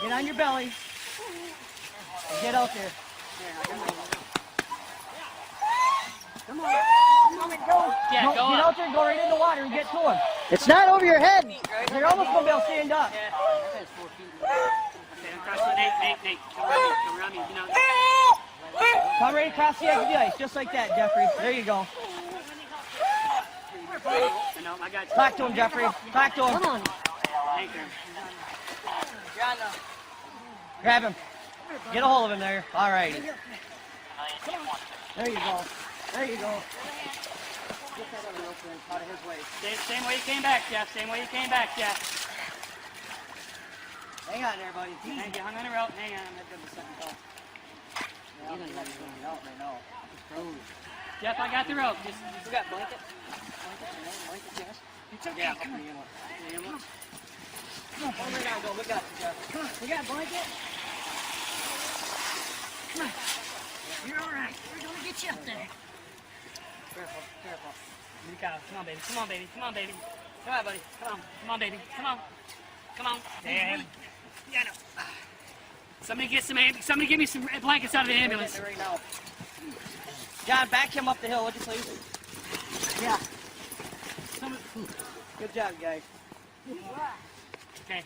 Get on your belly. And get out there. Come on. Come on, go. Yeah, go Get up. out there and go right in the water and get to him. It's not over your head. You're almost going to be able to stand up. Okay, across the Nate. Come around me. You know. Come right across the edge of the ice, just like that, Jeffrey. There you go. No, I got you. Talk to him, Jeffrey. Talk to him. Come on. Anchor. Grab him. Get a hold of him there. All right. There you go. There you go. Get that other rope in, out of his way. Same way you came back, Jeff. Same way you came back, Jeff. Hang on there, buddy. Hang on a rope. Hang on. That's good. Yeah, I'm letting him out right now. It's froze. Jeff, I got the rope. Just You got blanket? Blanket, Jess? it's okay. Yeah, Come on. Come on, right now, go. We got you, Jeff. Come on. You got a blanket? Come on. You're all right. We're gonna get you up there. Careful, careful. You got it. Come on, baby. Come on, baby. Come on, baby. Come on, buddy. Come on. Come on, baby. Come on. Come on. Damn. Yeah, I know. Somebody give me some blankets out of the ambulance. Right now. John, back him up the hill, would you please? Yeah. Good job, guys. Okay.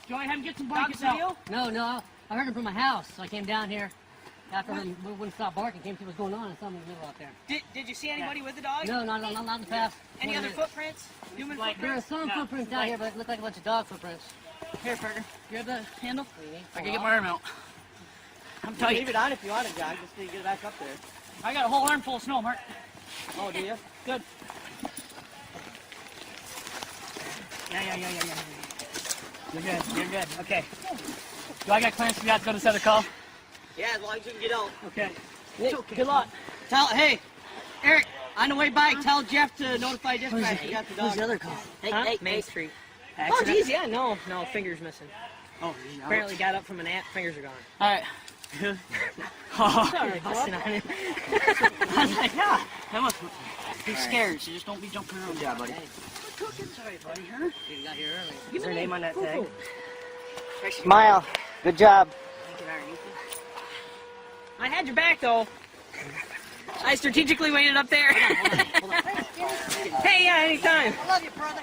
Joey, have him get some Dogs blankets with out. you? No, I heard him from my house, so I came down here. After him wouldn't stop barking, came to see what's going on, and saw him in the middle out there. Did you see anybody with the dog? No, not in the past. Any other footprints? Human Like- There are footprints? some footprints out here, but it looked like a bunch of dog footprints. Here, Parker. You have the handle? I can get my arm out. I'm You tight. leave it on if you want it, John, just to get it back up there. I got a whole armful of snow, Mark. Oh, do you? Good. Yeah. You're good. Okay. Do I got clearance for you guys to go to this other call? Yeah, as long as you can get out. Okay. It's okay. Good luck. Hey, Eric, on the way by, tell Jeff to notify dispatch. You got the dog. Who's the other call? Main Street. Oh, Accident? geez, yeah, no, fingers missing. Oh, Apparently got up from a nap, fingers are gone. all right. Sorry, busting on it. I was like, yeah. That must be scared, so just don't be jumping around. Yeah, buddy. Sorry, buddy, huh? You got here early. Is her name on that tag? Smile. Good job. I had your back, though. I strategically waited up there. Hey, yeah, anytime. I love you, brother.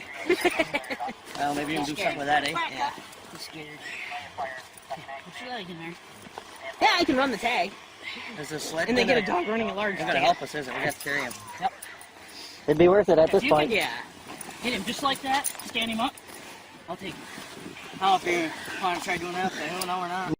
Well, maybe you can do something with that, eh? Yeah. I'm scared. What's your leg in there? Yeah, I can run the tag. There's a sled. And they get a dog running a large They're gonna tag. help us, isn't it? We have to carry him. Yep. It'd be worth it at this You point. can, yeah. Hit him just like that. Stand him up. I'll take him. I don't know if you want to try doing that, but hell no, we're not.